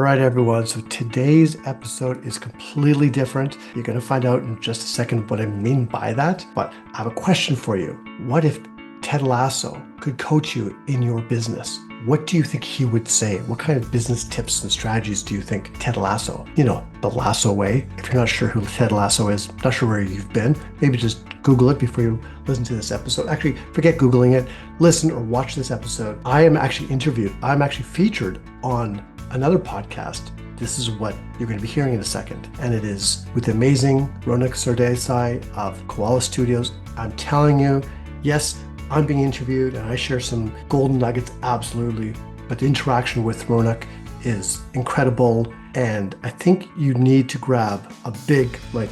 right, everyone. So today's episode is completely different. You're going to find out in just a second what I mean by that. But I have a question for you. What if Ted Lasso could coach you in your business? What do you think he would say? What kind of business tips and strategies do you think Ted Lasso, the Lasso way? If you're not sure who Ted Lasso is, not sure where you've been, maybe just Google it before you listen to this episode. Actually, forget Googling it. Listen or watch this episode. I'm actually featured on another podcast. This is what you're going to be hearing in a second. And it is with the amazing Rounak Sardesai of Coala Studios. I'm telling you, yes, I'm being interviewed and I share some golden nuggets, absolutely. But the interaction with Rounak is incredible. And I think you need to grab a big, the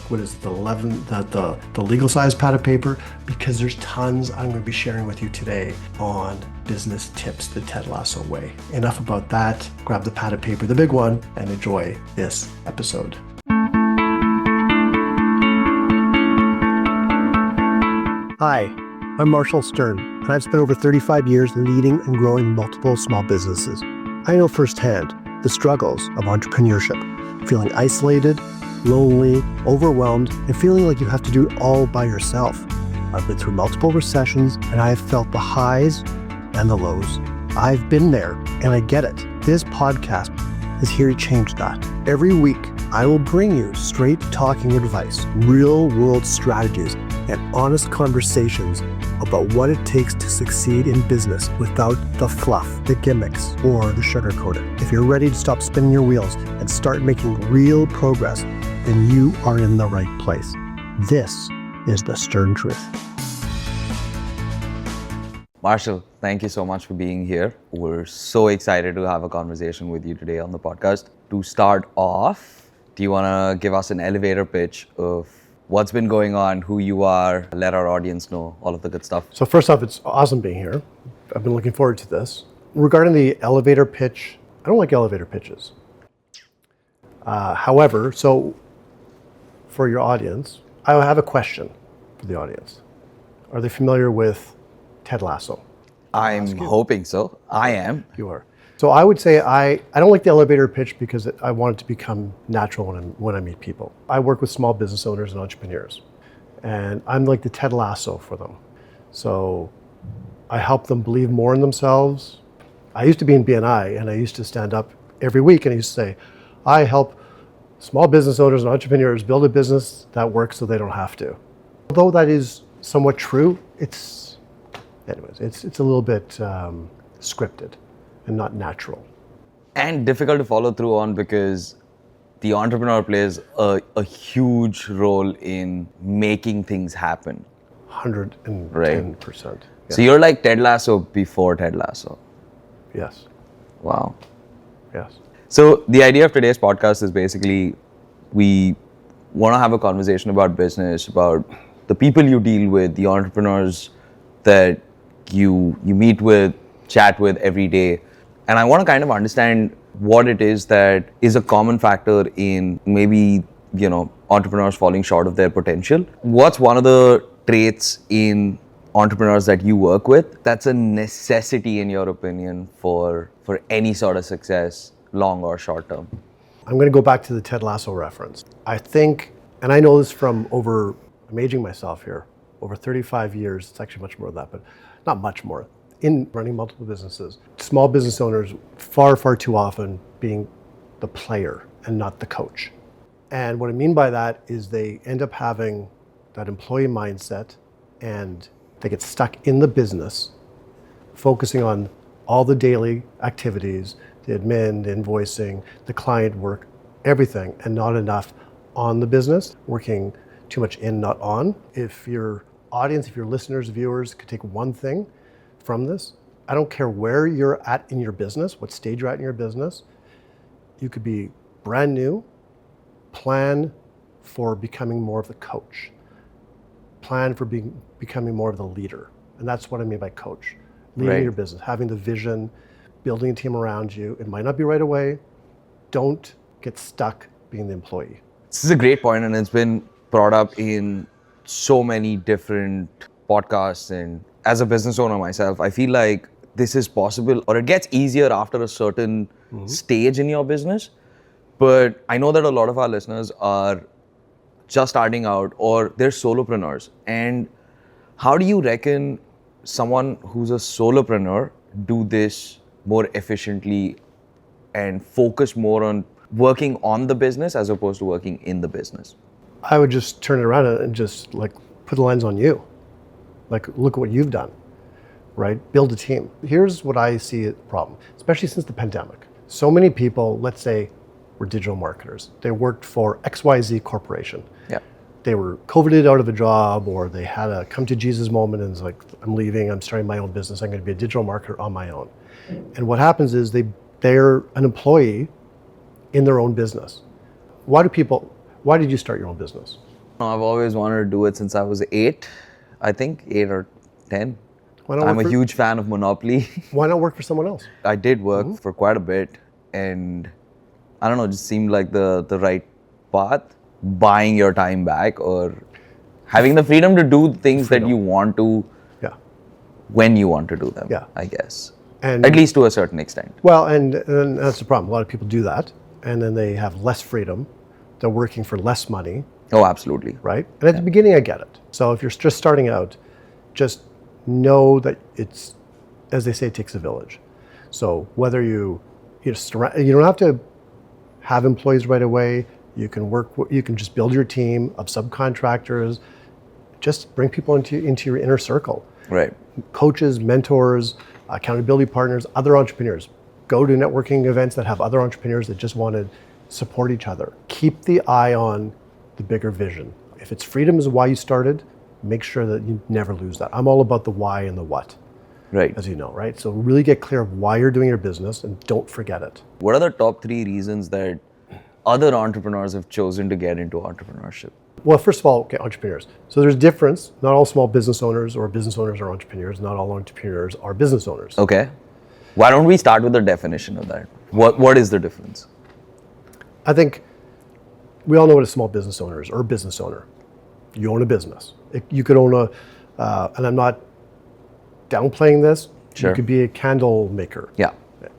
legal size pad of paper, because there's tons I'm going to be sharing with you today on business tips the Ted Lasso way. Enough about that. Grab the pad of paper, the big one, and enjoy this episode. Hi, I'm Marshall Stern, and I've spent over 35 years leading and growing multiple small businesses. I know firsthand the struggles of entrepreneurship, feeling isolated, lonely, overwhelmed, and feeling like you have to do it all by yourself. I've been through multiple recessions, and I have felt the highs and the lows. I've been there, and I get it. This podcast is here to change that. Every week, I will bring you straight talking advice, real-world strategies, and honest conversations about what it takes to succeed in business without the fluff, the gimmicks, or the sugarcoating. If you're ready to stop spinning your wheels and start making real progress, then you are in the right place. This is the Stern Truth. Marshall, thank you so much for being here. We're so excited to have a conversation with you today on the podcast. To start off, do you want to give us an elevator pitch of what's been going on, who you are, let our audience know, all of the good stuff? So first off, it's awesome being here. I've been looking forward to this. Regarding the elevator pitch, I don't like elevator pitches. However, so for your audience, I have a question for the audience. Are they familiar with Ted Lasso? I'm hoping so. I am. You are. So I would say I don't like the elevator pitch because I want it to become natural when I meet people. I work with small business owners and entrepreneurs, and I'm like the Ted Lasso for them. So I help them believe more in themselves. I used to be in BNI, and I used to stand up every week and I used to say, I help small business owners and entrepreneurs build a business that works so they don't have to. Although that is somewhat true, it's a little bit scripted and not natural. And difficult to follow through on because the entrepreneur plays a huge role in making things happen. 110%. Right. Yeah. So you're like Ted Lasso before Ted Lasso. Yes. Wow. Yes. So the idea of today's podcast is basically we want to have a conversation about business, about the people you deal with, the entrepreneurs that you meet with, chat with every day. And I want to kind of understand what it is that is a common factor in maybe, entrepreneurs falling short of their potential. What's one of the traits in entrepreneurs that you work with that's a necessity in your opinion for any sort of success, long or short term? I'm going to go back to the Ted Lasso reference. I think, and I know this from I'm aging myself here, over 35 years, it's actually much more than that, but not much more. In running multiple businesses, small business owners far, far too often being the player and not the coach. And what I mean by that is they end up having that employee mindset and they get stuck in the business, focusing on all the daily activities, the admin, the invoicing, the client work, everything, and not enough on the business, working too much in, not on. If your audience, if your listeners, viewers could take one thing from this, I don't care where you're at in your business, what stage you're at in your business, you could be brand new, plan for becoming more of the coach, plan for becoming more of the leader. And that's what I mean by coach. Leading your business, having the vision, building a team around you. It might not be right away. Don't get stuck being the employee. This is a great point, and it's been brought up in so many different podcasts. And as a business owner myself, I feel like this is possible, or it gets easier after a certain stage in your business. But I know that a lot of our listeners are just starting out or they're solopreneurs. And how do you reckon someone who's a solopreneur do this more efficiently and focus more on working on the business as opposed to working in the business? I would just turn it around and just like put the lens on you. Like, look at what you've done, right? Build a team. Here's what I see a problem, especially since the pandemic. So many people, let's say, were digital marketers. They worked for XYZ Corporation. Yeah. They were COVIDed out of a job, or they had a come to Jesus moment and it's like, I'm leaving, I'm starting my own business, I'm going to be a digital marketer on my own. And what happens is they're an employee in their own business. Why did you start your own business? I've always wanted to do it since I was 8 or 10. I'm a huge fan of Monopoly. Why not work for someone else? I did work for quite a bit, and I don't know, it just seemed like the right path. Buying your time back or having the freedom to do things that you want to when you want to do them, I guess. And at least to a certain extent. Well, and that's the problem. A lot of people do that, and then they have less freedom. They're working for less money. Oh, absolutely. Right? And at the beginning, I get it. So if you're just starting out, just know that it's, as they say, it takes a village. So whether you don't have to have employees right away. You can just build your team of subcontractors. Just bring people into your inner circle. Right. Coaches, mentors, accountability partners, other entrepreneurs. Go to networking events that have other entrepreneurs that just want to support each other. Keep the eye on the bigger vision. If it's freedom is why you started, make sure that you never lose that. I'm all about the why and the what. Right. As you know, right? So really get clear of why you're doing your business and don't forget it. What are the top 3 reasons that other entrepreneurs have chosen to get into entrepreneurship? Well, first of all, okay, entrepreneurs. So there's difference. Not all small business owners or business owners are entrepreneurs. Not all entrepreneurs are business owners. Okay. Why don't we start with the definition of that? What is the difference? I think we all know what a small business owner is, or a business owner. You own a business. You could own and I'm not downplaying this. Sure. You could be a candle maker. Yeah.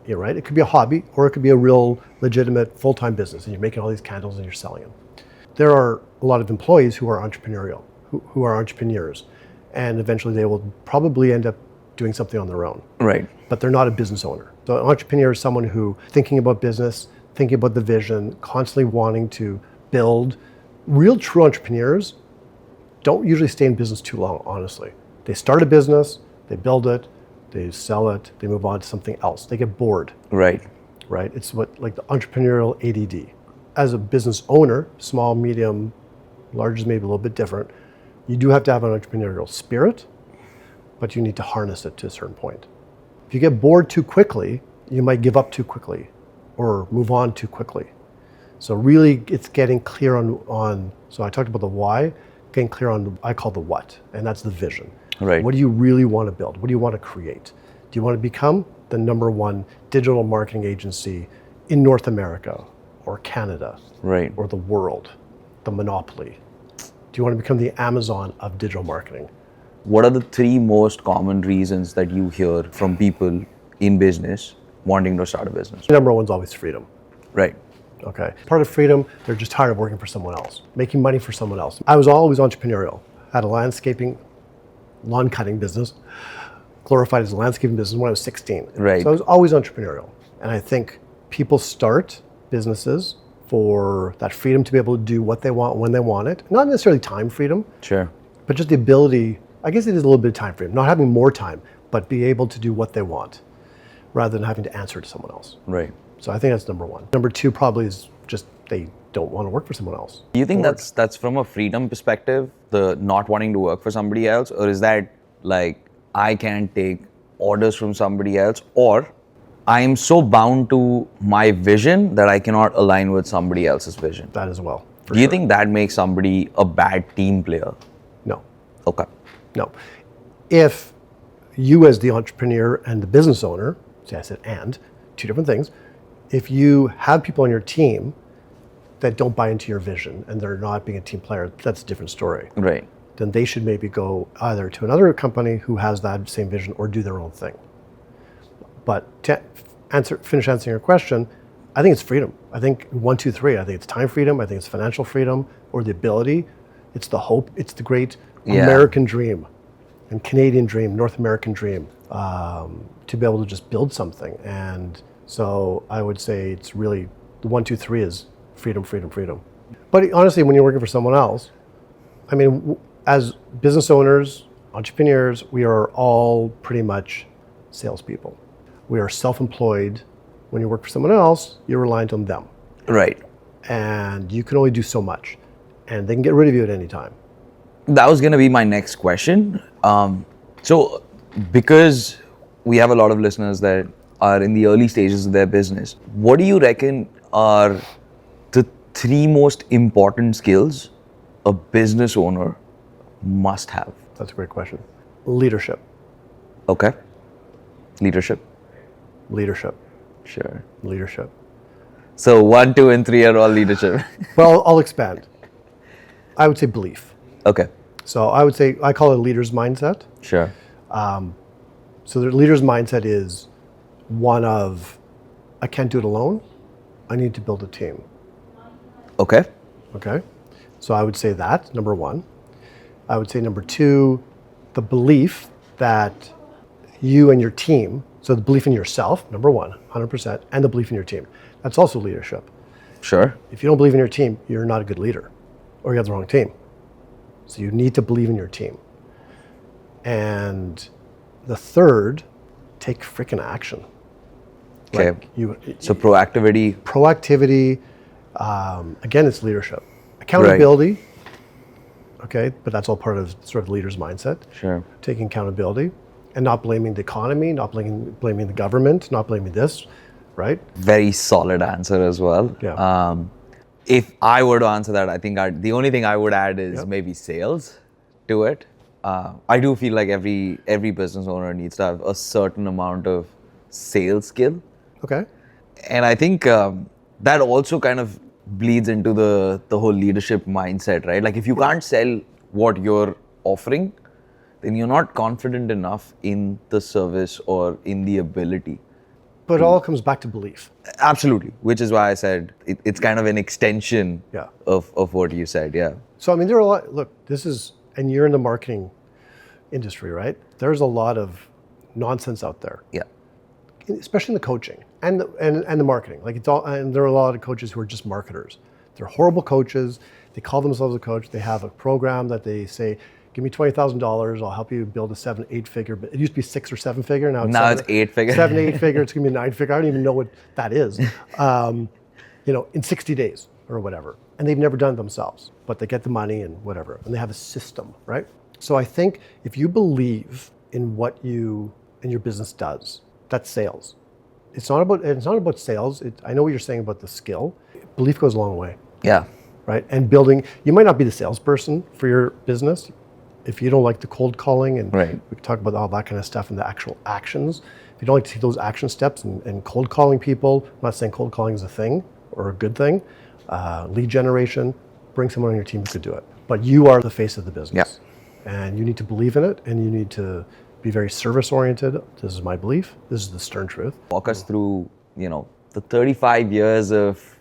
You're right. It could be a hobby, or it could be a real legitimate full-time business, and you're making all these candles and you're selling them. There are a lot of employees who are entrepreneurial, who are entrepreneurs, and eventually they will probably end up doing something on their own. Right. But they're not a business owner. So an entrepreneur is someone who thinking about business, thinking about the vision, constantly wanting to build. Real true entrepreneurs don't usually stay in business too long, honestly. They start a business, they build it, they sell it, they move on to something else. They get bored. Right. Right? It's like the entrepreneurial ADD. As a business owner, small, medium, large is maybe a little bit different, you do have to have an entrepreneurial spirit, but you need to harness it to a certain point. If you get bored too quickly, you might give up too quickly or move on too quickly. So really it's getting clear on so I talked about the why, getting clear on, I call the what, and that's the vision. Right. What do you really want to build? What do you want to create? Do you want to become the #1 digital marketing agency in North America or Canada? Right. Or the world, the monopoly? Do you want to become the Amazon of digital marketing? What are the 3 most common reasons that you hear from people in business wanting to start a business? #1's always freedom. Right. Okay. Part of freedom, they're just tired of working for someone else, making money for someone else. I was always entrepreneurial. Had a lawn cutting business, glorified as a landscaping business when I was 16. Right. So I was always entrepreneurial. And I think people start businesses for that freedom to be able to do what they want when they want it. Not necessarily time freedom. Sure. But just the ability, I guess it is a little bit of time freedom, not having more time, but be able to do what they want rather than having to answer to someone else. Right. So I think that's #1. #2 probably is just they don't want to work for someone else. Do you think that's from a freedom perspective, the not wanting to work for somebody else, or is that like I can't take orders from somebody else, or I am so bound to my vision that I cannot align with somebody else's vision? That as well. Do you think that makes somebody a bad team player? No. Okay. No. If you as the entrepreneur and the business owner, see I said and, 2 different things, if you have people on your team that don't buy into your vision and they're not being a team player, that's a different story. Right. Then they should maybe go either to another company who has that same vision or do their own thing. But to finish answering your question, I think it's freedom. I think 1, 2, 3. I think it's time freedom. I think it's financial freedom or the ability. It's the hope. It's the great American dream and Canadian dream, North American dream, to be able to just build something. And so I would say it's really the 1, 2, 3 is freedom, freedom, freedom. But honestly, when you're working for someone else, I mean, as business owners, entrepreneurs, we are all pretty much salespeople. We are self-employed. When you work for someone else, you're reliant on them. Right. And you can only do so much. And they can get rid of you at any time. That was going to be my next question. So because we have a lot of listeners that are in the early stages of their business, what do you reckon are the 3 most important skills a business owner must have? That's a great question. Leadership. Okay. Leadership. Sure. Leadership. So 1, 2, and 3 are all leadership. Well, I'll expand. I would say belief. Okay. So I would say, I call it a leader's mindset. Sure. So the leader's mindset is one of, I can't do it alone. I need to build a team. Okay. Okay. So I would say that, number 1. I would say number 2, the belief that you and your team, so the belief in yourself, number 1, 100%, and the belief in your team. That's also leadership. Sure. If you don't believe in your team, you're not a good leader, or you have the wrong team. So you need to believe in your team. And the 3rd, take freaking action. Okay. So proactivity. Proactivity, again, it's leadership. Accountability, right. Okay, but that's all part of sort of leader's mindset. Sure. Taking accountability and not blaming the economy, not blaming the government, not blaming this, right? Very solid answer as well. Yeah. If I were to answer that, I think the only thing I would add is maybe sales to it. I do feel like every business owner needs to have a certain amount of sales skill. Okay. And I think that also kind of bleeds into the whole leadership mindset, right? Like if you can't sell what you're offering, then you're not confident enough in the service or in the ability. But it all comes back to belief. Absolutely, which is why I said it's kind of an extension of what you said, yeah. So I mean, there are a lot, look, and you're in the marketing industry, right? There's a lot of nonsense out there. Yeah. Especially in the coaching and the marketing. Like and there are a lot of coaches who are just marketers. They're horrible coaches. They call themselves a coach. They have a program that they say, give me $20,000, I'll help you build a 7, 8 figure. But it used to be 6 or 7 figure. Now it's 8 figure. 7, 8 figure. It's gonna be 9 figure. I don't even know what that is. In 60 days or whatever. And they've never done it themselves, but they get the money and whatever. And they have a system, right? So I think if you believe in what you and your business does, that's sales. It's not about sales. I know what you're saying about the skill. Belief goes a long way. Yeah. Right. And building, you might not be the salesperson for your business if you don't like the cold calling, and right. We can talk about all that kind of stuff and the actual actions. If you don't like to take those action steps and cold calling people, I'm not saying cold calling is a thing or a good thing. Lead generation, bring someone on your team who could do it. But you are the face of the business. Yeah. And you need to believe in it, and you need to be very service oriented. This is my belief. This is the stern truth. Walk us through, the 35 years of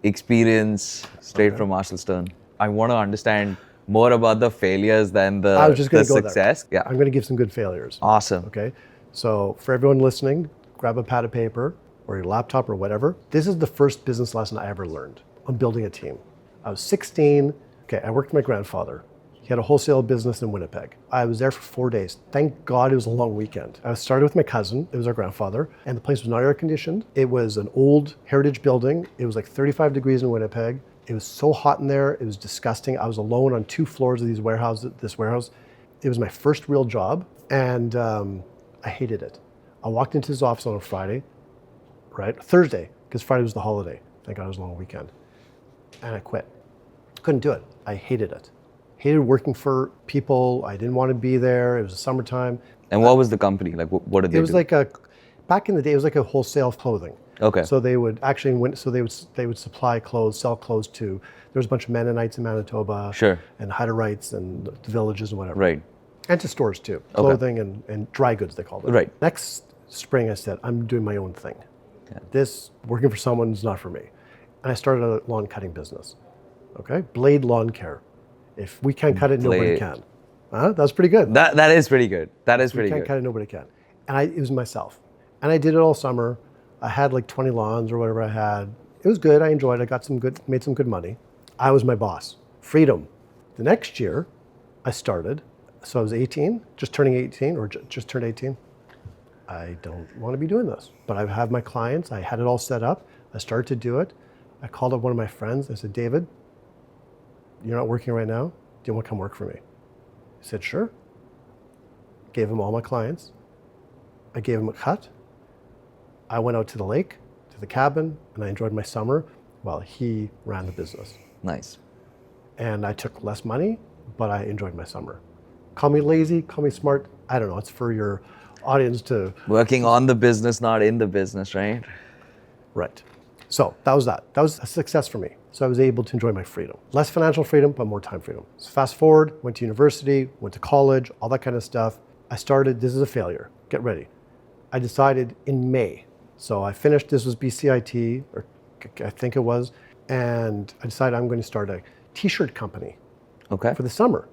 experience straight from Marshall Stern. I want to understand more about the failures than the success. Yeah. I'm going to give some good failures. Awesome. Okay. So for everyone listening, grab a pad of paper or your laptop or whatever. This is the first business lesson I ever learned on building a team. I was 16. Okay. I worked with my grandfather. He had a wholesale business in Winnipeg. I was there for 4 days. Thank God it was a long weekend. I started with my cousin, it was our grandfather, and the place was not air conditioned. It was an old heritage building. It was like 35 degrees in Winnipeg. It was so hot in there, it was disgusting. I was alone on 2 floors of this warehouse. It was my first real job, and I hated it. I walked into his office on a Friday, right? Thursday, because Friday was the holiday. Thank God it was a long weekend. And I quit. Couldn't do it. I hated it. Hated working for people. I didn't want to be there. It was the summertime. And what was the company? Like, what did they do? It was back in the day, it was like a wholesale clothing. Okay. So they would they would supply clothes, sell clothes to, there was a bunch of Mennonites in Manitoba. Sure. And Hutterites and the villages and whatever. Right. And to stores too. Clothing and dry goods, they called it. Right. Next spring I said, I'm doing my own thing. This working for someone is not for me. And I started a lawn cutting business. Okay, Blade Lawn Care. If we can't cut it, nobody can. That's pretty good. That is pretty good. That is pretty We can't good. cut it, nobody can. And it was myself. And I did it all summer. I had like 20 lawns or whatever I had. It was good. I enjoyed it. I made some good money. I was my boss. Freedom. The next year, I started. So I was 18, just turning 18 or just turned 18. I don't want to be doing this, but I have my clients. I had it all set up. I started to do it. I called up one of my friends. I said, David, you're not working right now. Do you want to come work for me? He said, sure. Gave him all my clients. I gave him a cut. I went out to the lake, to the cabin, and I enjoyed my summer while he ran the business. Nice. And I took less money, but I enjoyed my summer. Call me lazy, call me smart. I don't know. It's for your audience to... Working on the business, not in the business, right? Right. So that was that. That was a success for me. So I was able to enjoy my freedom. Less financial freedom, but more time freedom. So fast forward, went to university, went to college, all that kind of stuff. I started, this is a failure. Get ready. I decided in May. So I finished, this was BCIT, or I think it was, and I decided I'm going to start a t-shirt company for the summer.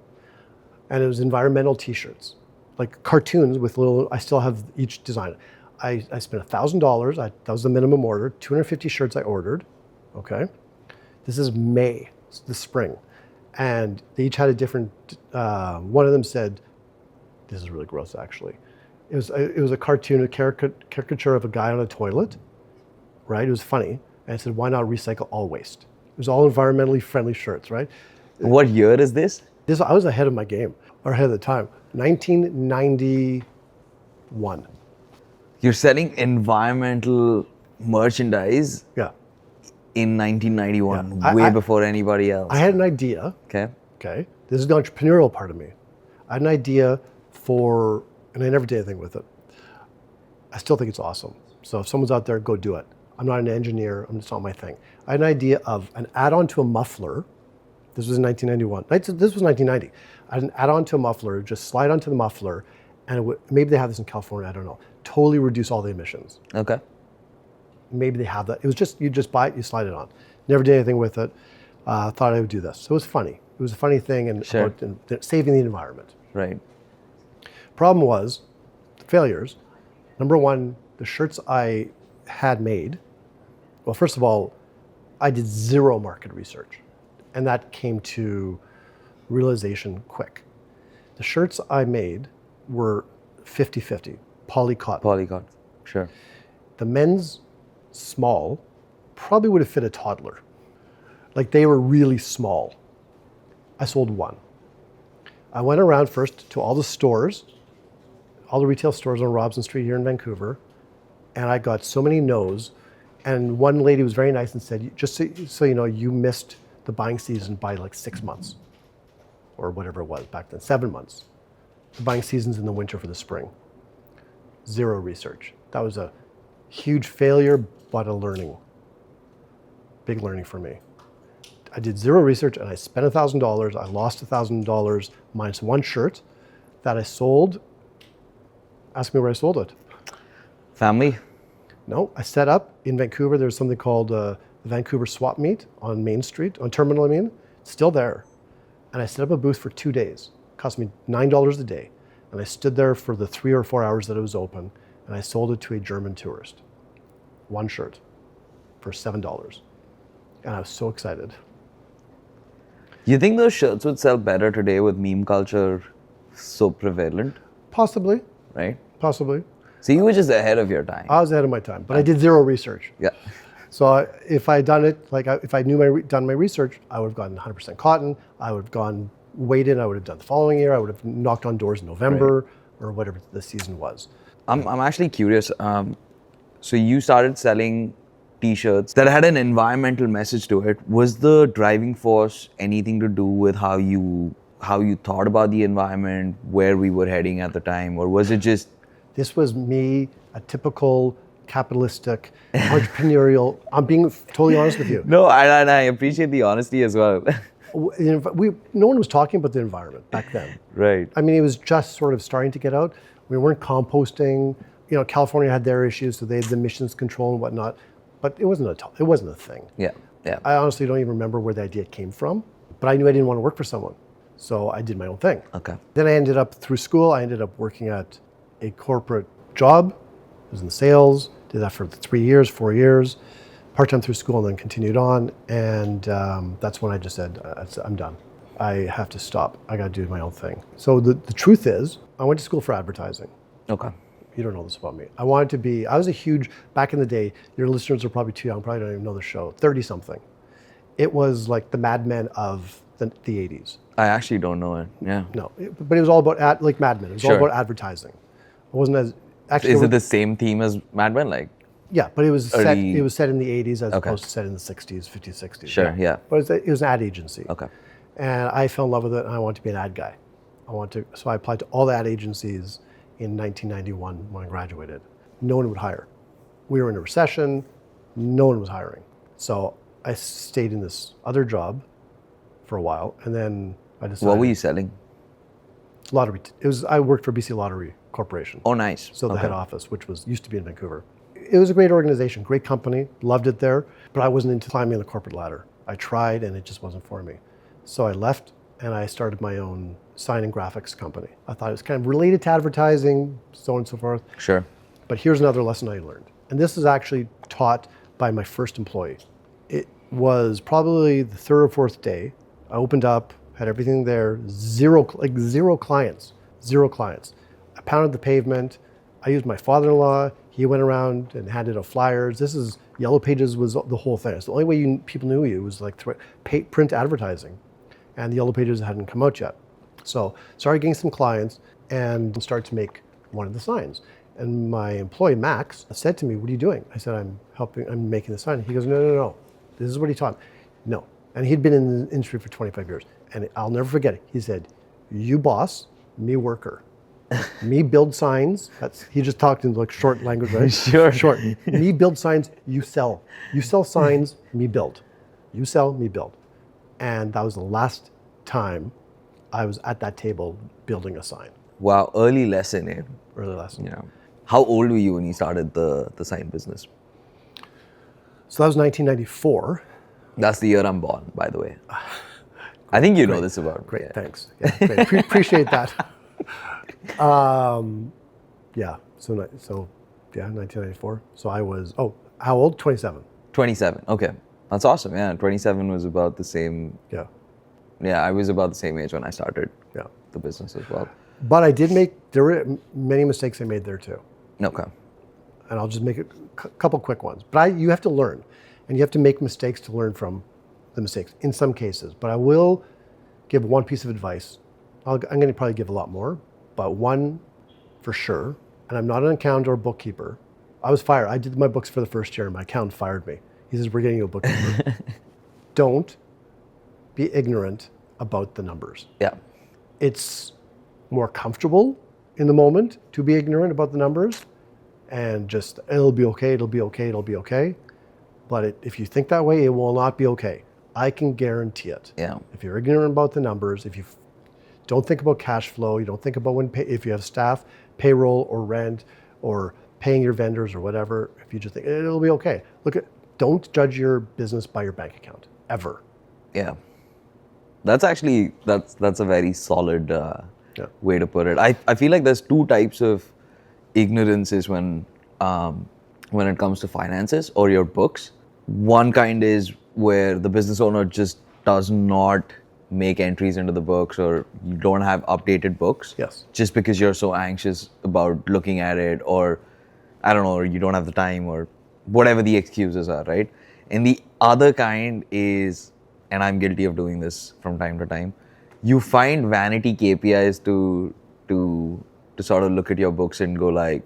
And it was environmental t-shirts, like cartoons with little, I still have each design. I spent $1,000, that was the minimum order, 250 shirts I ordered, okay? This is May, the spring. And they each had a different, one of them said, this is really gross actually. It was a cartoon, a caricature of a guy on a toilet, right? It was funny. And I said, why not recycle all waste? It was all environmentally friendly shirts, right? What year is this? I was ahead of my game, or ahead of the time. 1991. You're selling environmental merchandise in 1991, way before anybody else. I had an idea. Okay. This is the entrepreneurial part of me. I had an idea for, and I never did anything with it. I still think it's awesome. So if someone's out there, go do it. I'm not an engineer. It's not my thing. I had an idea of an add-on to a muffler. This was in 1991. This was 1990. I had an add-on to a muffler, just slide onto the muffler, and it would, maybe they have this in California, I don't know. Totally reduce all the emissions. Okay. Maybe they have that. It was just, you just buy it, you slide it on. Never did anything with it. Thought I would do this. So it was funny. It was a funny thing and about saving the environment. Right. Problem was, the failures. Number one, the shirts I had made, well, first of all, I did zero market research. And that came to realization quick. The shirts I made were 50-50, poly cotton. Poly cotton, sure. The men's small probably would have fit a toddler. Like they were really small. I sold one. I went around first to all the stores, all the retail stores on Robson Street here in Vancouver, and I got so many no's. And one lady was very nice and said, just so you know, you missed the buying season by like 6 months or whatever it was back then, 7 months. The buying season's in the winter for the spring. Zero research. That was a huge failure, but a big learning for me. I did zero research and I spent $1,000. I lost $1,000 minus one shirt that I sold. Ask me where I sold it. Family? No, I set up in Vancouver. There's something called the Vancouver Swap Meet on Main Street, on Terminal, It's still there. And I set up a booth for 2 days. It cost me $9 a day. And I stood there for the 3 or 4 hours that it was open, and I sold it to a German tourist. One shirt for $7. And I was so excited. You think those shirts would sell better today with meme culture so prevalent? Possibly. Right? Possibly. So you were just ahead of your time. I was ahead of my time, but I did zero research. Yeah. So if I had done it, if I knew done my research, I would have gotten 100% cotton. I would have gone waited. I would have done the following year. I would have knocked on doors in November or whatever the season was. I'm actually curious. So you started selling T-shirts that had an environmental message to it. Was the driving force anything to do with how you thought about the environment, where we were heading at the time, or was it just? This was me, a typical capitalistic, entrepreneurial. I'm being totally honest with you. No, I appreciate the honesty as well. No one was talking about the environment back then. Right. I mean, it was just sort of starting to get out. We weren't composting. California had their issues, so they had the emissions control and whatnot, but it wasn't a thing. Yeah. I honestly don't even remember where the idea came from, but I knew I didn't want to work for someone, so I did my own thing. Okay. Then I ended up working at a corporate job. I was in sales, did that for 3 years, 4 years, part-time through school, and then continued on. And that's when I just said, I'm done. I have to stop. I got to do my own thing. So the truth is, I went to school for advertising. Okay. You don't know this about me. I was a huge, back in the day, your listeners are probably too young, probably don't even know the show, 30-something. It was like the Mad Men of the 80s. I actually don't know it. Yeah. No, but it was all about, like Mad Men, it was all Sure. about advertising. It wasn't as, actually. Is it the same theme as Mad Men? Like, Yeah, but it was set in the 80s as Okay. opposed to set in the 60s, 50s, 60s. Sure, yeah. But it was an ad agency. okay. And I fell in love with it, and I wanted to be an ad guy. So I applied to all the ad agencies in 1991 when I graduated. No one would hire. We were in a recession. No one was hiring. So I stayed in this other job for a while, and then I decided. What were you selling? Lottery. I worked for BC Lottery Corporation. Oh, nice. So the Okay. head office, which used to be in Vancouver. It was a great organization, great company, loved it there, but I wasn't into climbing the corporate ladder. I tried and it just wasn't for me. So I left and I started my own sign and graphics company. I thought it was kind of related to advertising, so on and so forth. Sure. But here's another lesson I learned. And this is actually taught by my first employee. It was probably the third or fourth day. I opened up, had everything there, zero clients. I pounded the pavement. I used my father-in-law. He went around and handed out flyers. Yellow Pages was the whole thing. It's the only way people knew you was like print advertising. And the Yellow Pages hadn't come out yet. So started getting some clients and started to make one of the signs. And my employee, Max, said to me, "What are you doing?" I said, I'm making the sign. He goes, no. This is what he taught me. No. And he'd been in the industry for 25 years. And I'll never forget it. He said, "You boss, me worker. Me build signs." He just talked in like short language, right? Sure. Short. Me build signs, you sell. You sell signs, me build. You sell, me build. And that was the last time I was at that table building a sign. Wow, early lesson, eh? Early lesson. Yeah. How old were you when you started the sign business? So that was 1994. That's the year I'm born, by the way. I think you know this about me. Great, yeah. thanks. Yeah, great. Appreciate that. Yeah. So 1994. So I was how old? 27. 27. Okay, that's awesome. Yeah, 27 was about the same. Yeah. Yeah, I was about the same age when I started Yeah. the business as well. But there were many mistakes I made there too. Okay. And I'll just make a couple quick ones. But you have to learn, and you have to make mistakes to learn from the mistakes in some cases. But I will give one piece of advice. I'm going to probably give a lot more, but one for sure. And I'm not an accountant or bookkeeper. I was fired. I did my books for the first year, and my accountant fired me. He says, "We're getting you a bookkeeper." Don't be ignorant about the numbers. Yeah. It's more comfortable in the moment to be ignorant about the numbers and just, it'll be okay. But if you think that way, it will not be okay. I can guarantee it. Yeah. If you're ignorant about the numbers, if you don't think about cash flow, you don't think about if you have staff, payroll or rent or paying your vendors or whatever, if you just think it'll be okay. Don't judge your business by your bank account, ever. Yeah. That's actually, that's a very solid way to put it. I feel like there's two types of ignorances when it comes to finances or your books. One kind is where the business owner just does not make entries into the books, or you don't have updated books. Yes. Just because you're so anxious about looking at it, or I don't know, or you don't have the time, or whatever the excuses are, right? And the other kind is, and I'm guilty of doing this from time to time, you find vanity KPIs to sort of look at your books and go like,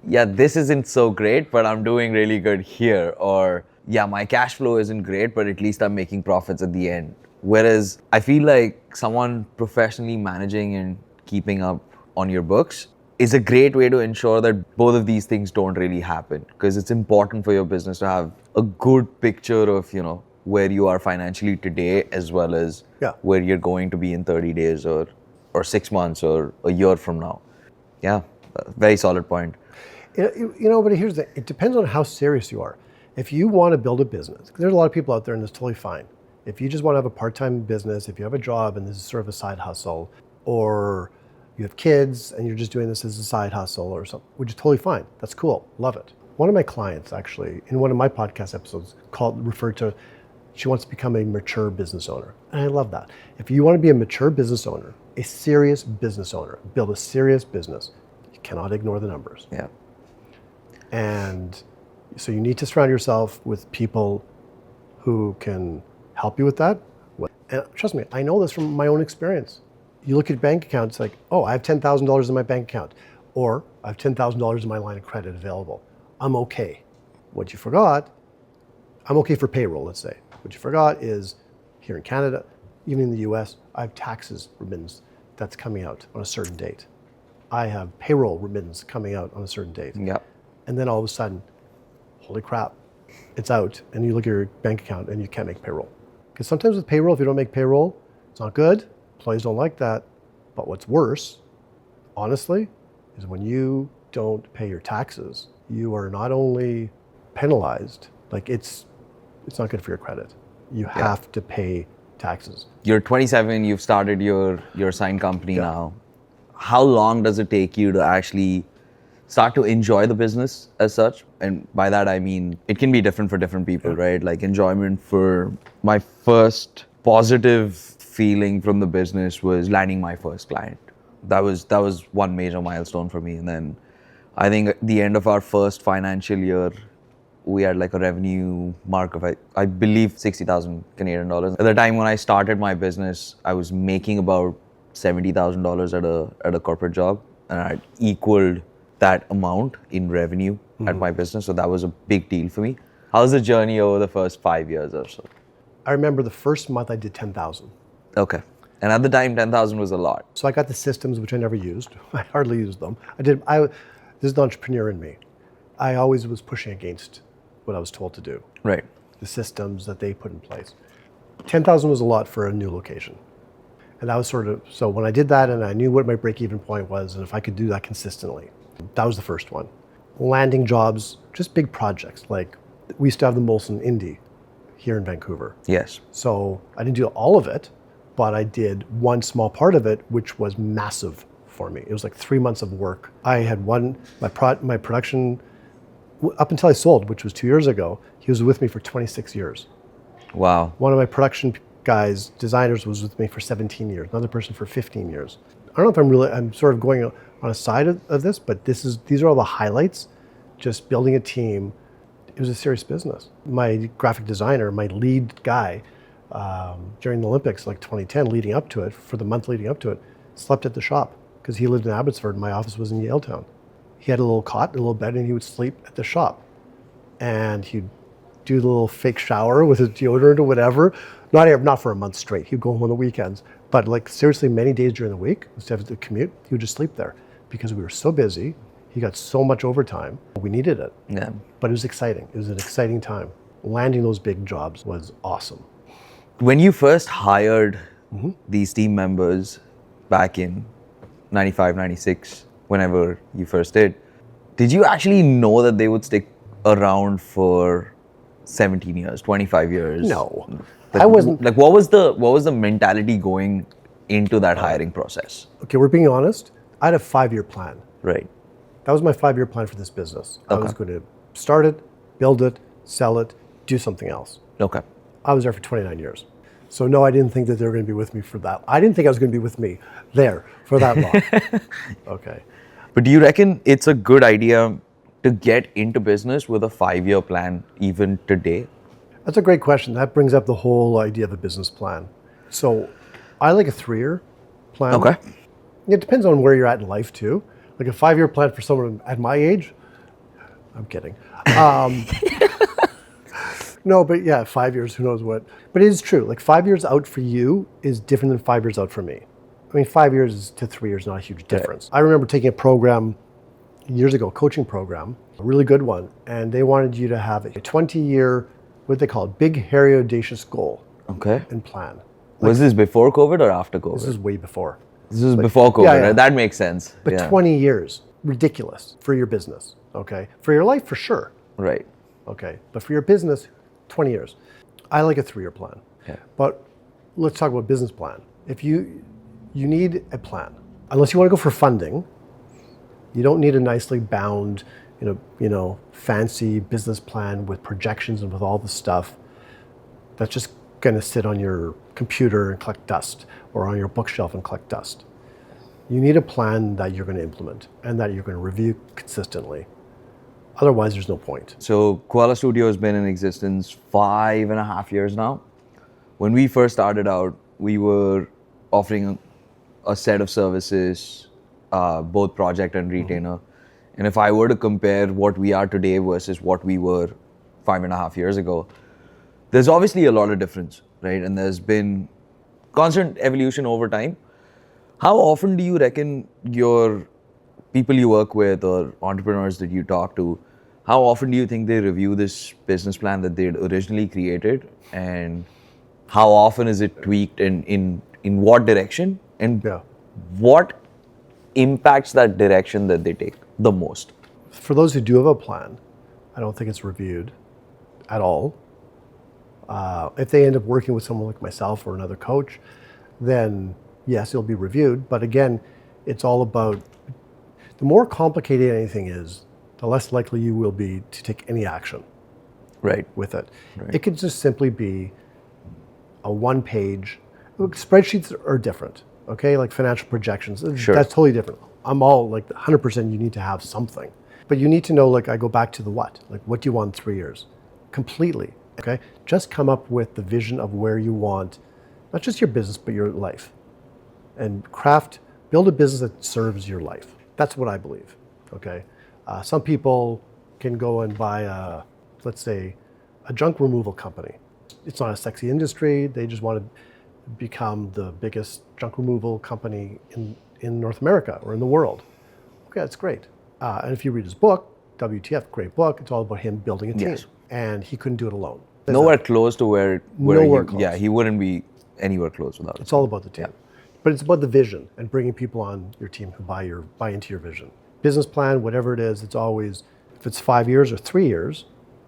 yeah, this isn't so great, but I'm doing really good here. Or yeah, my cash flow isn't great, but at least I'm making profits at the end. Whereas I feel like someone professionally managing and keeping up on your books is a great way to ensure that both of these things don't really happen, because it's important for your business to have a good picture of, where you are financially today, as well as where you're going to be in 30 days or 6 months or a year from now. Yeah, very solid point. But here's the thing. It depends on how serious you are. If you want to build a business, 'cause there's a lot of people out there and it's totally fine. If you just want to have a part-time business, if you have a job and this is sort of a side hustle, or you have kids and you're just doing this as a side hustle or something, which is totally fine. That's cool. Love it. One of my clients actually, in one of my podcast episodes, referred to, she wants to become a mature business owner. And I love that. If you want to be a mature business owner, a serious business owner, build a serious business, you cannot ignore the numbers. Yeah. And so you need to surround yourself with people who can help you with that. And trust me, I know this from my own experience. You look at bank accounts like, oh, I have $10,000 in my bank account, or I have $10,000 in my line of credit available. I'm okay. What you forgot, I'm okay for payroll, let's say. What you forgot is here in Canada, even in the US, I have taxes remittance that's coming out on a certain date. I have payroll remittance coming out on a certain date. Yeah. And then all of a sudden, holy crap, it's out, and you look at your bank account and you can't make payroll. Because sometimes with payroll, if you don't make payroll, it's not good. Employees don't like that. But what's worse, honestly, is when you don't pay your taxes, you are not only penalized, like it's not good for your credit. You have to pay taxes. You're 27, you've started your sign company now. How long does it take you to actually start to enjoy the business as such? And by that I mean, it can be different for different people, right? Like enjoyment for my first positive feeling from the business was landing my first client. That was one major milestone for me. And then I think at the end of our first financial year, we had like a revenue mark of, I believe, 60,000 Canadian dollars. At the time when I started my business, I was making about $70,000 at a corporate job, and I equaled that amount in revenue at my business. So that was a big deal for me. How's the journey over the first 5 years or so? I remember the first month I did 10,000. Okay. And at the time, 10,000 was a lot. So I got the systems, which I never used. I hardly used them. This is the entrepreneur in me. I always was pushing against what I was told to do. Right. The systems that they put in place. 10,000 was a lot for a new location. And that was so when I did that and I knew what my break-even point was and if I could do that consistently, that was the first one. Landing jobs, just big projects. Like we used to have the Molson Indy here in Vancouver. Yes. So I didn't do all of it, but I did one small part of it, which was massive for me. It was like 3 months of work. I had my production, up until I sold, which was 2 years ago, he was with me for 26 years. Wow. One of my production guys, designers, was with me for 17 years. Another person for 15 years. I don't know if I'm sort of going on a side of this, but these are all the highlights. Just building a team. It was a serious business. My graphic designer, my lead guy, during the Olympics, like 2010, leading up to it, for the month leading up to it, slept at the shop because he lived in Abbotsford and my office was in Yaletown. He had a little cot, a little bed, and he would sleep at the shop. And he'd do the little fake shower with his deodorant or whatever. Not for a month straight. He'd go home on the weekends. But like seriously, many days during the week, instead of the commute, he would just sleep there because we were so busy. He got so much overtime. We needed it. Yeah. But it was exciting. It was an exciting time. Landing those big jobs was awesome. When you first hired these team members back in 95, 96, whenever you first did you actually know that they would stick around for 17 years, 25 years? No. Like, I wasn't. Like, what was the mentality going into that hiring process? Okay, we're being honest. I had a 5-year plan. Right. That was my 5-year plan for this business. I was going to start it, build it, sell it, do something else. Okay. I was there for 29 years. So no, I didn't think that they were going to be with me for that. I didn't think I was going to be with me there for that long. Okay. But do you reckon it's a good idea to get into business with a 5-year plan even today? That's a great question. That brings up the whole idea of a business plan. So I like a 3-year plan. Okay. It depends on where you're at in life too. Like a 5-year plan for someone at my age, I'm kidding. No, but yeah, 5 years, who knows what. But it is true, like 5 years out for you is different than 5 years out for me. I mean, 5 years to 3 years, not a huge difference. I remember taking a program years ago, a coaching program, a really good one, and they wanted you to have a 20-year, what they call it, big, hairy, audacious goal. Okay. And plan. Was this before COVID or after COVID? This is way before. This is before COVID, right? That makes sense. But 20 years, ridiculous for your business. Okay, for your life, for sure. Right. Okay, but for your business, 20 years. I like a 3-year plan. Yeah. But let's talk about business plan. If you need a plan, unless you want to go for funding, you don't need a nicely bound, fancy business plan with projections and with all the stuff that's just going to sit on your computer and collect dust, or on your bookshelf and collect dust. You need a plan that you're going to implement and that you're going to review consistently. Otherwise, there's no point. So Coala Studio has been in existence 5.5 years now. When we first started out, we were offering a set of services, both project and retainer. And if I were to compare what we are today versus what we were 5.5 years ago, there's obviously a lot of difference, right? And there's been constant evolution over time. How often do you reckon your people you work with or entrepreneurs that you talk to, how often do you think they review this business plan that they'd originally created? And how often is it tweaked, and in what direction? And what impacts that direction that they take the most? For those who do have a plan, I don't think it's reviewed at all. If they end up working with someone like myself or another coach, then yes, it'll be reviewed. But again, it's all about, the more complicated anything is, the less likely you will be to take any action with it. Right. It could just simply be a one-page, spreadsheets are different, okay? Like financial projections, that's totally different. I'm all like 100% you need to have something. But you need to know, like I go back to the what. Like what do you want in 3 years? Completely, okay? Just come up with the vision of where you want, not just your business, but your life. And build a business that serves your life. That's what I believe, okay? Some people can go and buy let's say, a junk removal company. It's not a sexy industry. They just want to become the biggest junk removal company in North America or in the world. Okay, that's great. And if you read his book, WTF, great book, it's all about him building a team. Yes. And he couldn't do it alone. Nowhere close to where close. Yeah, he wouldn't be anywhere close without it. It's all about the team. Yeah. But it's about the vision and bringing people on your team who buy into your vision. Business plan, whatever it is, it's always, if it's 5 years or 3 years,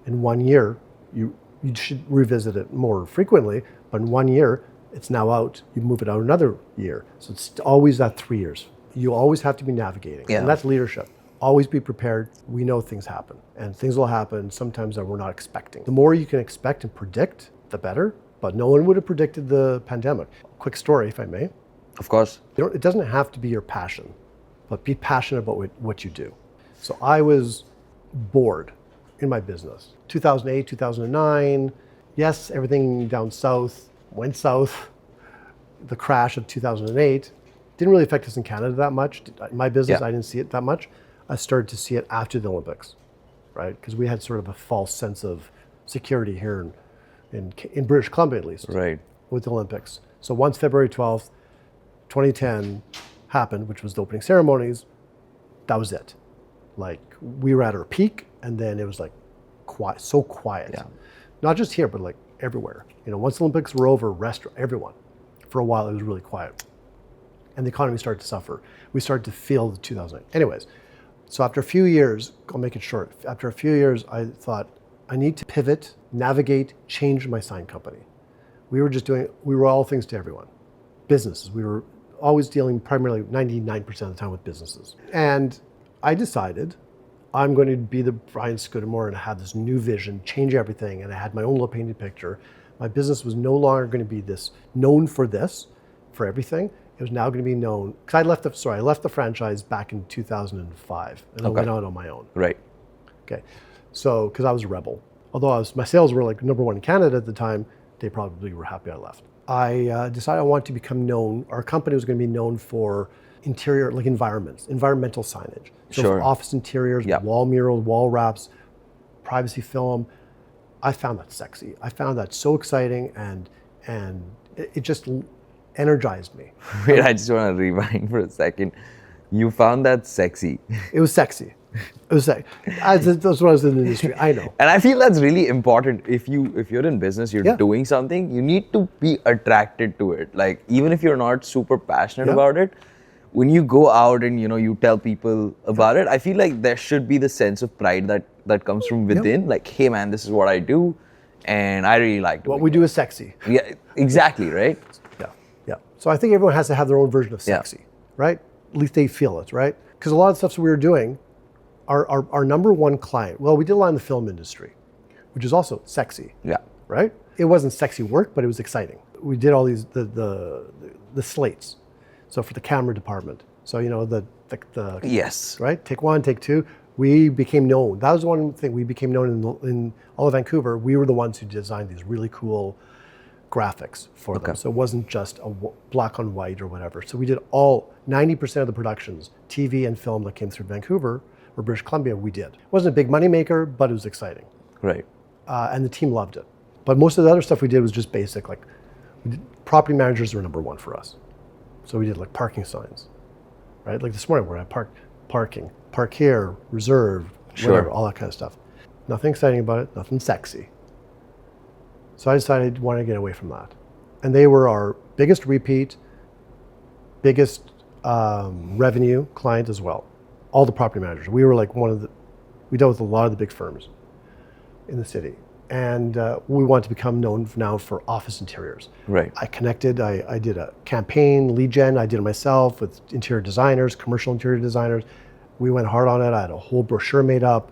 in 1 year, you should revisit it more frequently, but in 1 year, it's now out, you move it out another year. So it's always that 3 years. You always have to be navigating, and that's leadership. Always be prepared. We know things happen, and things will happen sometimes that we're not expecting. The more you can expect and predict, the better, but no one would have predicted the pandemic. Quick story, if I may. Of course. It doesn't have to be your passion, but be passionate about what you do. So I was bored in my business. 2008, 2009, yes, everything down south went south. The crash of 2008 didn't really affect us in Canada that much. In my business, I didn't see it that much. I started to see it after the Olympics, right? Because we had sort of a false sense of security here in British Columbia, at least, with the Olympics. So once February 12th, 2010 happened, which was the opening ceremonies, that was it. Like we were at our peak, and then it was like quiet, so quiet. Yeah. Not just here, but like everywhere. Once the Olympics were over, everyone, for a while it was really quiet. And the economy started to suffer. We started to feel the 2008. Anyways, so after a few years, I'll make it short. After a few years, I thought, I need to pivot, navigate, change my sign company. We were all things to everyone. Businesses, we were always dealing primarily 99% of the time with businesses. And I decided I'm going to be the Brian Scudamore and have this new vision, change everything. And I had my own little painted picture. My business was no longer going to be known for everything. It was now going to be known, because I left the franchise back in 2005 and I went out on my own. Right. Okay. So, because I was a rebel. Although my sales were like number one in Canada at the time, they probably were happy I left. I decided I wanted to become known, our company was going to be known for interior, like environmental signage. So for office interiors, wall murals, wall wraps, privacy film. I found that sexy. I found that so exciting, and it just energized me. Wait, I just want to rewind for a second. You found that sexy. It was sexy. It was sexy. That's what I was in the industry. I know. And I feel that's really important. If you're in business, you're doing something, you need to be attracted to it. Like even if you're not super passionate about it, when you go out and you tell people about it, I feel like there should be the sense of pride that comes from within. Like, hey man, this is what I do, and I really like doing What we do is sexy. Yeah, exactly, right? Yeah. So I think everyone has to have their own version of sexy, right? At least they feel it, right? Because a lot of the stuff that we were doing, our number one client, well, we did a lot in the film industry, which is also sexy. Yeah. Right? It wasn't sexy work, but it was exciting. We did all these the slates. So for the camera department. So the Yes. right? Take one, take two. We became known. That was one thing. We became known in all of Vancouver. We were the ones who designed these really cool graphics for them. So it wasn't just a black on white or whatever. So we did 90% of the productions, TV and film that came through Vancouver or British Columbia, we did. It wasn't a big moneymaker, but it was exciting. Right. And the team loved it. But most of the other stuff we did was just basic. Like, property managers were number one for us. So we did like parking signs, right? Like this morning where I parking, park here, reserved, whatever, all that kind of stuff. Nothing exciting about it, nothing sexy. So I decided I wanted to get away from that. And they were our biggest repeat, biggest revenue client as well. All the property managers. We were like we dealt with a lot of the big firms in the city. And we wanted to become known now for office interiors. Right. I connected, I did a campaign, lead gen, I did it myself with interior designers, commercial interior designers. We went hard on it. I had a whole brochure made up,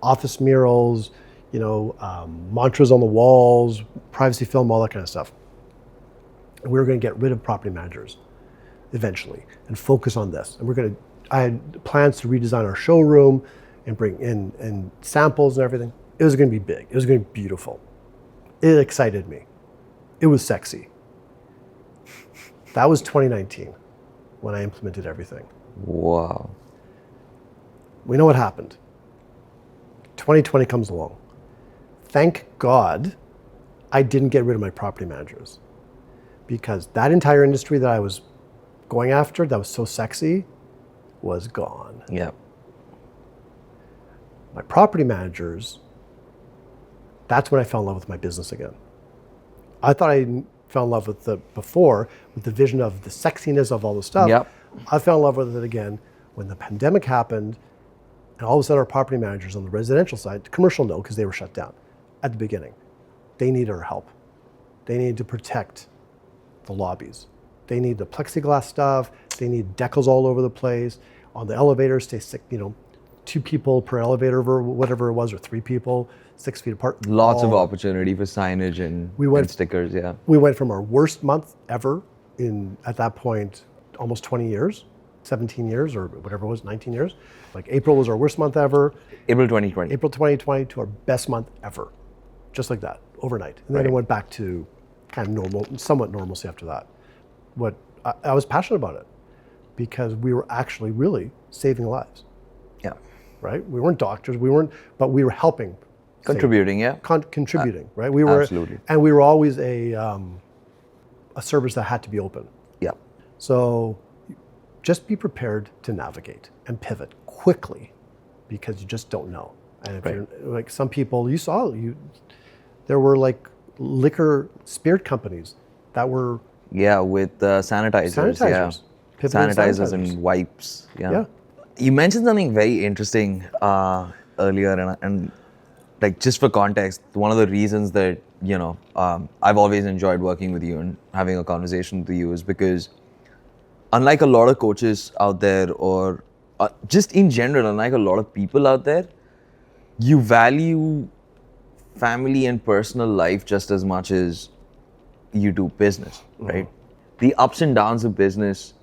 office murals, mantras on the walls, privacy film, all that kind of stuff. And we were going to get rid of property managers eventually and focus on this. And I had plans to redesign our showroom and bring in samples and everything. It was going to be big. It was going to be beautiful. It excited me. It was sexy. That was 2019 when I implemented everything. Wow. We know what happened. 2020 comes along. Thank God I didn't get rid of my property managers, because that entire industry that I was going after that was so sexy was gone. Yeah. My property managers, that's when I fell in love with my business again. I thought I fell in love with the vision of the sexiness of all the stuff. Yep. I fell in love with it again when the pandemic happened, and all of a sudden our property managers on the residential side, commercial no, because they were shut down at the beginning. They needed our help. They needed to protect the lobbies. They need the plexiglass stuff. They need decals all over the place. On the elevators, stay 2 people per elevator, or whatever it was, or 3 people, 6 feet apart. Lots of opportunity for signage and stickers, yeah. We went from our worst month ever at that point, almost 20 years, 17 years, or whatever it was, 19 years. Like April was our worst month ever. April 2020. April 2020 to our best month ever. Just like that, overnight. And then it went back to kind of normal, somewhat normalcy after that. I was passionate about it because we were actually really saving lives. Yeah. Right? We weren't doctors, but we were helping. Contributing, yeah. Contributing, right? We were absolutely. And we were always a service that had to be open. Yeah. So just be prepared to navigate and pivot quickly, because you just don't know. And if you're like some people, there were like liquor spirit companies that were with sanitizers. Yeah. Sanitizers and wipes. Yeah. You mentioned something very interesting earlier, and like just for context, one of the reasons that I've always enjoyed working with you and having a conversation with you is because, unlike a lot of coaches out there, or just in general, unlike a lot of people out there, you value family and personal life just as much as you do business, right? The ups and downs of business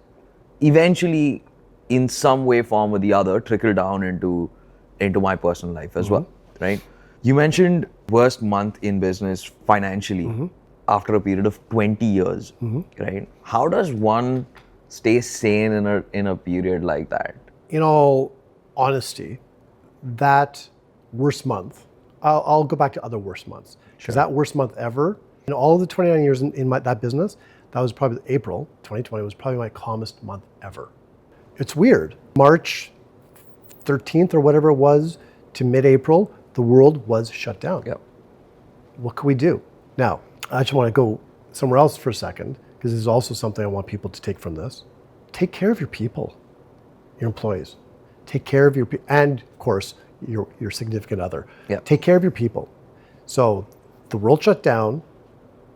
eventually, in some way, form or the other, trickle down into my personal life as well, right? You mentioned worst month in business financially after a period of 20 years, right? How does one stay sane in a period like that? In all honesty, that worst month, I'll go back to other worst months. Because that worst month ever, in all of the 29 years in that business, that was probably April 2020 was probably my calmest month ever. It's weird. March 13th or whatever it was to mid-April, the world was shut down. Yep. What could we do? Now, I just want to go somewhere else for a second, because this is also something I want people to take from this. take care of your people, your employees. Take care of your and of course your significant other. Yeah. Take care of your people. So the world shut down,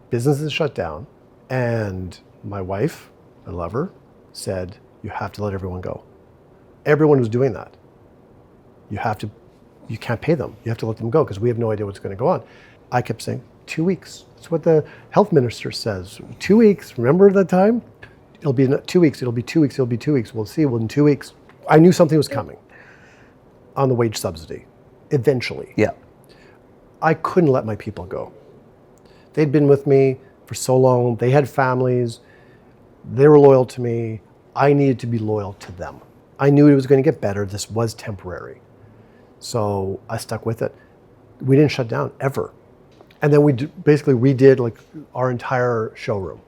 businesses shut down, and my wife, I love her, said, you have to let everyone go. Everyone was doing that. You can't pay them. You have to let them go because we have no idea what's going to go on. I kept saying, 2 weeks. That's what the health minister says. 2 weeks. Remember that time? It'll be 2 weeks. It'll be 2 weeks. It'll be 2 weeks. We'll see. Well, in 2 weeks. I knew something was coming on the wage subsidy, eventually. Yeah. I couldn't let my people go. They'd been with me for so long. They had families. They were loyal to me. I needed to be loyal to them. I knew it was going to get better. This was temporary. So I stuck with it. We didn't shut down ever. And then we basically redid like our entire showroom.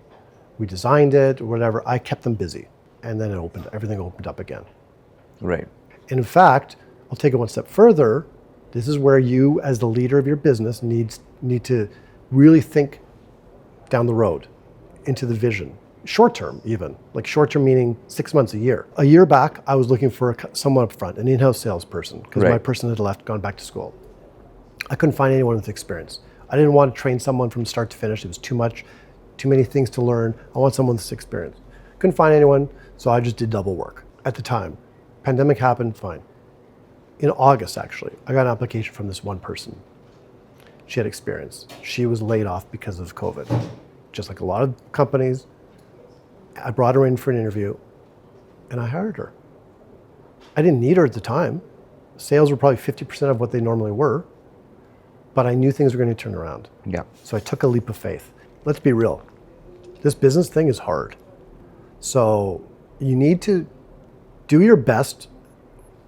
We designed it or whatever. I kept them busy. And then everything opened up again. Right. And in fact, I'll take it one step further. This is where you, as the leader of your business, need to really think down the road into the vision. Short term, even. Like short term meaning 6 months, a year. A year back, I was looking for someone up front, an in-house salesperson, because my person had left, gone back to school. I couldn't find anyone with experience. I didn't want to train someone from start to finish. It was too much, too many things to learn. I want someone with experience. Couldn't find anyone, so I just did double work at the time. Pandemic happened, fine. In August, actually, I got an application from this one person. She had experience. She was laid off because of COVID. Just like a lot of companies, I brought her in for an interview and I hired her. I didn't need her at the time. Sales were probably 50% of what they normally were, but I knew things were going to turn around. Yeah. So I took a leap of faith. Let's be real. This business thing is hard. So you need to do your best,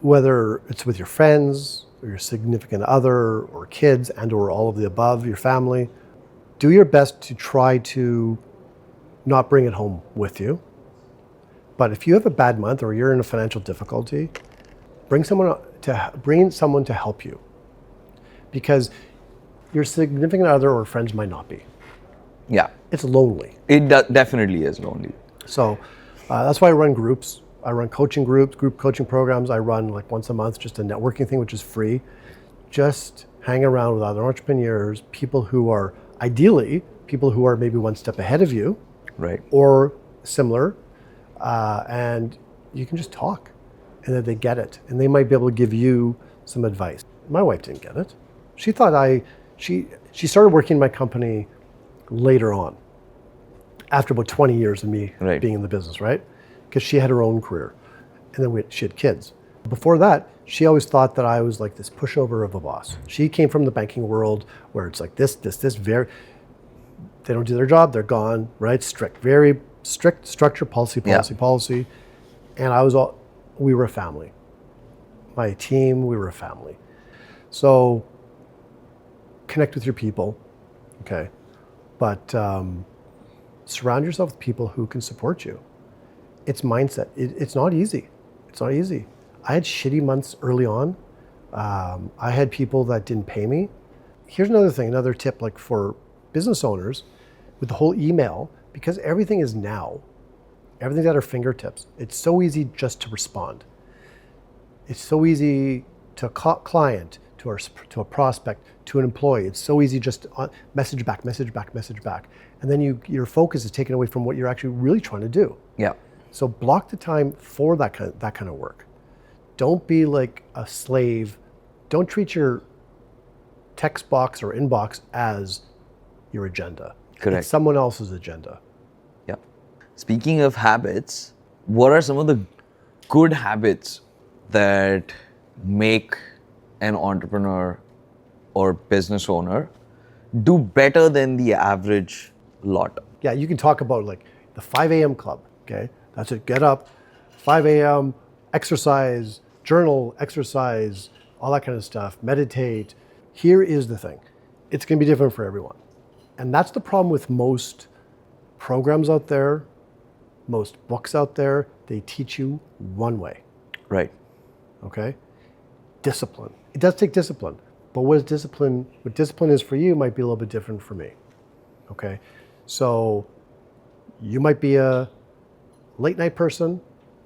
whether it's with your friends or your significant other or kids and or all of the above, your family. Do your best to try to not bring it home with you. But if you have a bad month or you're in a financial difficulty, bring someone to help you. Because your significant other or friends might not be. Yeah. It's lonely. It definitely is lonely. So that's why I run groups. I run coaching groups, group coaching programs. I run like once a month, just a networking thing, which is free. Just hang around with other entrepreneurs, people who are ideally, people who are maybe one step ahead of you. Right. Or similar. And you can just talk and then they get it. And they might be able to give you some advice. My wife didn't get it. She thought she started working in my company later on, after about 20 years of me being in the business, right? Because she had her own career. And then she had kids. Before that, she always thought that I was like this pushover of a boss. She came from the banking world where it's like this, very, they don't do their job, they're gone, right? Strict, very strict structure, policy. And we were a family. My team, we were a family. So connect with your people, okay? But surround yourself with people who can support you. It's mindset. It's not easy. It's not easy. I had shitty months early on. I had people that didn't pay me. Here's another tip, like for business owners, with the whole email, because everything is now, everything's at our fingertips. It's so easy just to respond. It's so easy to a client, to a prospect, to an employee. It's so easy just to message back. And then your focus is taken away from what you're actually really trying to do. Yeah. So block the time for that kind of work. Don't be like a slave. Don't treat your text box or inbox as your agenda. Correct. It's someone else's agenda. Yeah. Speaking of habits, what are some of the good habits that make an entrepreneur or business owner do better than the average lot? Yeah, you can talk about like the 5 a.m. club, okay? That's it, get up, 5 a.m., exercise, journal, exercise, all that kind of stuff, meditate. Here is the thing. It's gonna be different for everyone. And that's the problem with most programs out there, most books out there, they teach you one way. Right. Okay? Discipline. It does take discipline, but what discipline is for you might be a little bit different for me. Okay? So you might be a late night person,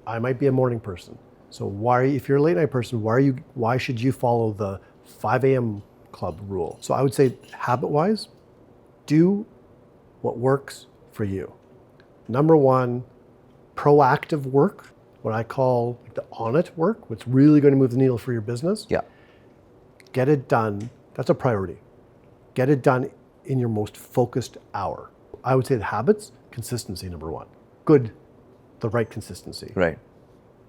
I might be a morning person. So if you're a late night person, why should you follow the 5 a.m. club rule? So I would say habit-wise, do what works for you. Number one, proactive work, what I call the on-it work, what's really going to move the needle for your business. Yeah. Get it done. That's a priority. Get it done in your most focused hour. I would say the habits, consistency, number one. Good, the right consistency. Right.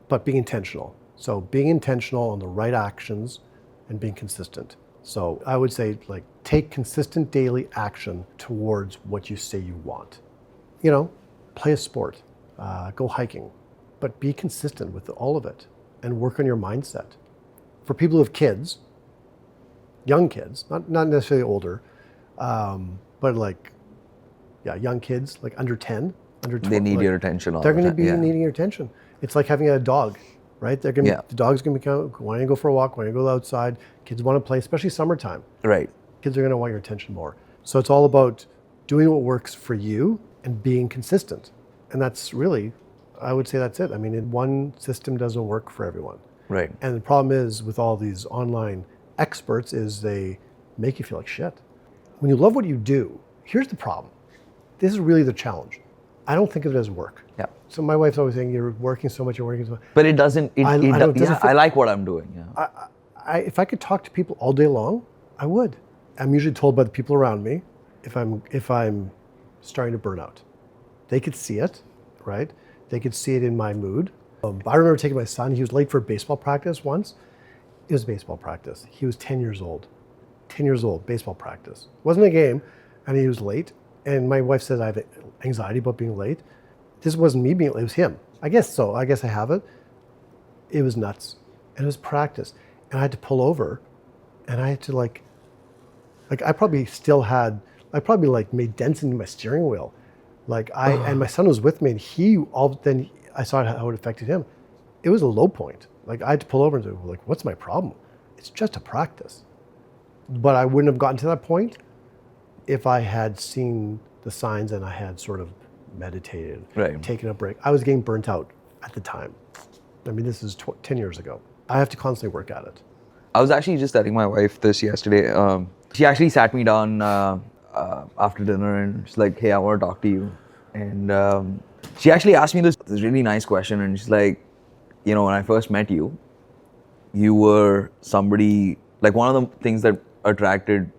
But being intentional. So being intentional on the right actions and being consistent. So I would say take consistent daily action towards what you say you want. Play a sport, go hiking, but be consistent with all of it and work on your mindset. For people who have kids, young kids, not necessarily older, but young kids, like under 10, under 12. They need your attention all the time. They're going to be needing your attention. It's like having a dog, right? The dog's going to be wanting to go for a walk, wanting to go outside. Kids want to play, especially summertime. Right. Kids are going to want your attention more. So it's all about doing what works for you and being consistent. And that's really, I would say that's it. I mean, one system doesn't work for everyone. Right. And the problem is with all these online experts is they make you feel like shit. When you love what you do, here's the problem. This is really the challenge. I don't think of it as work. Yeah. So my wife's always saying, you're working so much, you're working so much. But it doesn't, I like what I'm doing. Yeah. If I could talk to people all day long, I would. I'm usually told by the people around me if I'm starting to burn out. They could see it, right? They could see it in my mood. I remember taking my son, he was late for baseball practice once. It was baseball practice. He was 10 years old. 10 years old, baseball practice. It wasn't a game, and he was late. And my wife said I have anxiety about being late. This wasn't me being late, it was him. I guess so, I guess I have it. It was nuts, and it was practice. And I had to pull over, and I had to I probably made dents in my steering wheel. And my son was with me, and then I saw how it affected him. It was a low point. I had to pull over and say, what's my problem? It's just a practice. But I wouldn't have gotten to that point if I had seen the signs and I had sort of meditated, taken a break. I was getting burnt out at the time. I mean, this is 10 years ago. I have to constantly work at it. I was actually just telling my wife this yesterday. She actually sat me down after dinner and she's like, hey, I want to talk to you. And she actually asked me this really nice question. And she's like, when I first met you, you were somebody, one of the things that attracted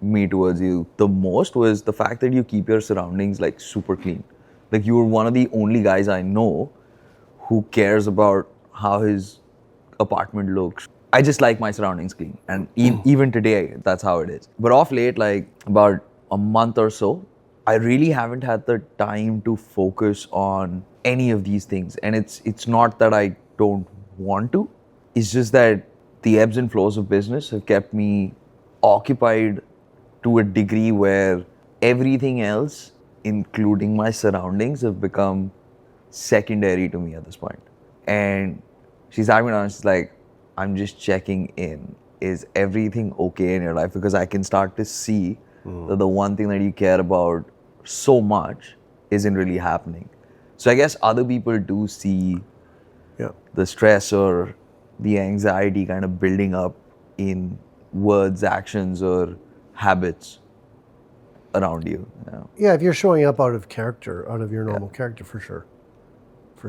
me towards you the most was the fact that you keep your surroundings super clean. You were one of the only guys I know who cares about how his apartment looks. I just like my surroundings clean, and even today that's how it is. But off late, about a month or so, I really haven't had the time to focus on any of these things. And it's not that I don't want to, it's just that the ebbs and flows of business have kept me occupied to a degree where everything else, including my surroundings, have become secondary to me at this point. And she's at me now and she's like, I'm just checking in. Is everything okay in your life? Because I can start to see that the one thing that you care about so much isn't really happening. So I guess other people do see the stress or the anxiety kind of building up in words, actions, or habits around you. Yeah, if you're showing up out of character, out of your normal character, for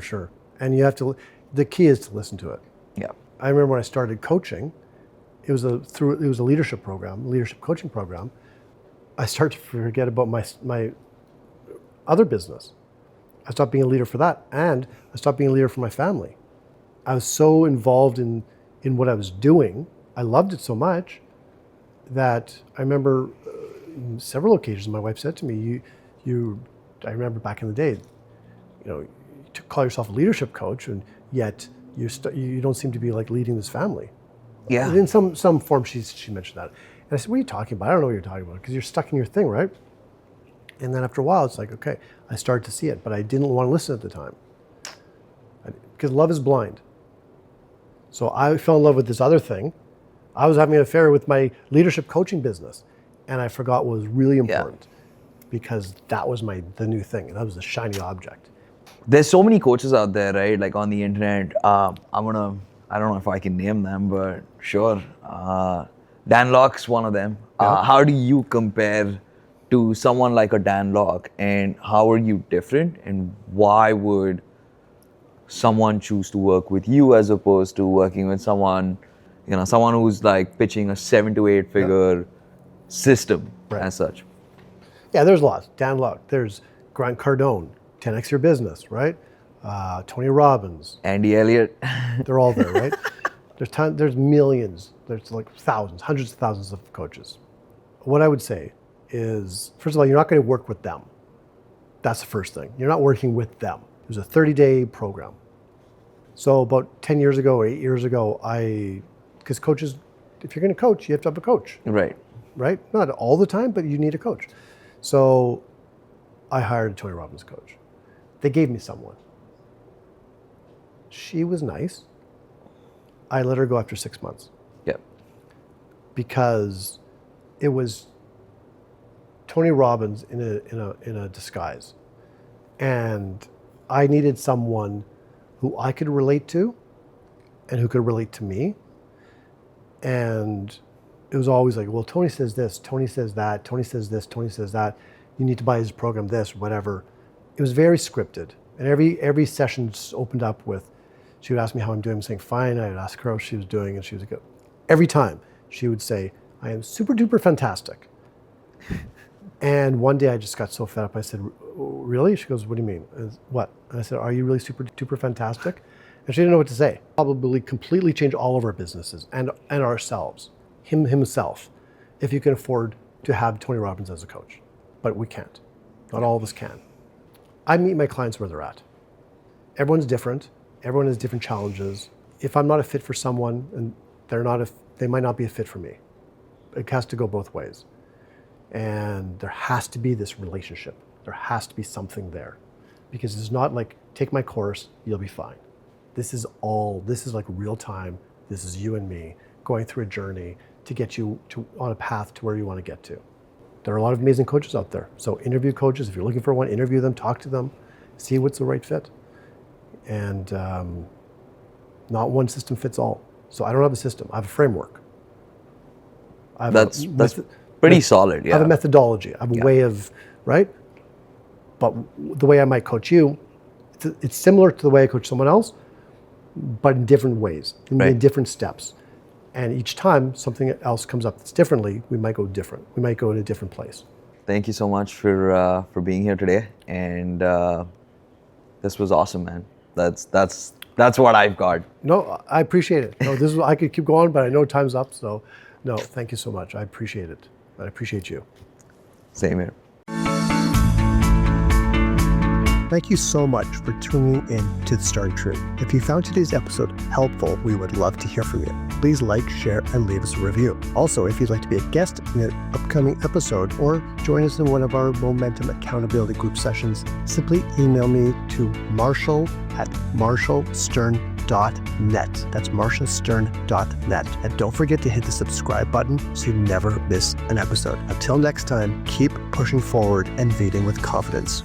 sure. And you have to, the key is to listen to it. Yeah. I remember when I started coaching, it was a leadership coaching program. I started to forget about my other business. I stopped being a leader for that, and I stopped being a leader for my family. I was so involved in what I was doing. I loved it so much that I remember several occasions my wife said to me, I remember back in the day, you call yourself a leadership coach, and yet you don't seem to be leading this family. Yeah. In some form, she mentioned that. And I said, what are you talking about? I don't know what you're talking about, because you're stuck in your thing, right? And then after a while, it's okay, I started to see it, but I didn't want to listen at the time. Because love is blind. So I fell in love with this other thing. I was having an affair with my leadership coaching business, and I forgot what was really important, because that was the new thing. That was the shiny object. there's so many coaches out there, right? Like on the internet. I don't know if I can name them, but sure. Dan Locke's one of them. Yeah. How do you compare to someone like a Dan Locke, and how are you different, and why would someone choose to work with you as opposed to working with someone who's like pitching a 7 to 8 figure system as such? Yeah, there's lots. Dan Locke, there's Grant Cardone, 10x Your Business, right? Tony Robbins, Andy Elliott. they're all there, right? There's millions, there's like thousands, hundreds of thousands of coaches. What I would say is, first of all, you're not going to work with them. That's the first thing. You're not working with them. It was a 30-day program. So about 10 years ago, 8 years ago, because coaches, if you're going to coach, you have to have a coach. Right. Right? Not all the time, but you need a coach. So I hired a Tony Robbins coach. They gave me someone. She was nice. I let her go after 6 months. Yep. Because it was Tony Robbins in a disguise. And I needed someone who I could relate to and who could relate to me. And it was always like, well, Tony says this, Tony says that, Tony says this, Tony says that. You need to buy his program, this, whatever. It was very scripted. And every session just opened up with, she would ask me how I'm doing. I'm saying, fine. I'd ask her how she was doing. And she was like, every time she would say, I am super duper fantastic. And one day I just got so fed up. I said, really? She goes, what do you mean? What? And I said, are you really super duper fantastic? And she didn't know what to say. Probably completely change all of our businesses and ourselves, himself, if you can afford to have Tony Robbins as a coach. But we can't. Not all of us can. I meet my clients where they're at. Everyone's different. Everyone has different challenges. If I'm not a fit for someone and they might not be a fit for me. It has to go both ways. And there has to be this relationship. There has to be something there. Because it's not like, take my course, you'll be fine. This is like real time. This is you and me going through a journey to get you on a path to where you want to get to. There are a lot of amazing coaches out there. So interview coaches. If you're looking for one, interview them, talk to them, see what's the right fit. And not one system fits all. So I don't have a system. I have a framework. That's pretty solid. Yeah. I have a methodology. I have a way of, right? But the way I might coach you, it's similar to the way I coach someone else, but in different ways, in different steps. And each time something else comes up that's differently, we might go different. We might go in a different place. Thank you so much for being here today. And this was awesome, man. That's what I've got. No, I appreciate it. No, I could keep going, but I know time's up. So no, thank you so much. I appreciate it. I appreciate you. Same here. Thank you so much for tuning in to The Starting Tree. If you found today's episode helpful, we would love to hear from you. Please like, share, and leave us a review. Also, if you'd like to be a guest in an upcoming episode or join us in one of our Momentum Accountability Group sessions, simply email me to marshall@marshallstern.net. That's marshallstern.net. And don't forget to hit the subscribe button so you never miss an episode. Until next time, keep pushing forward and leading with confidence.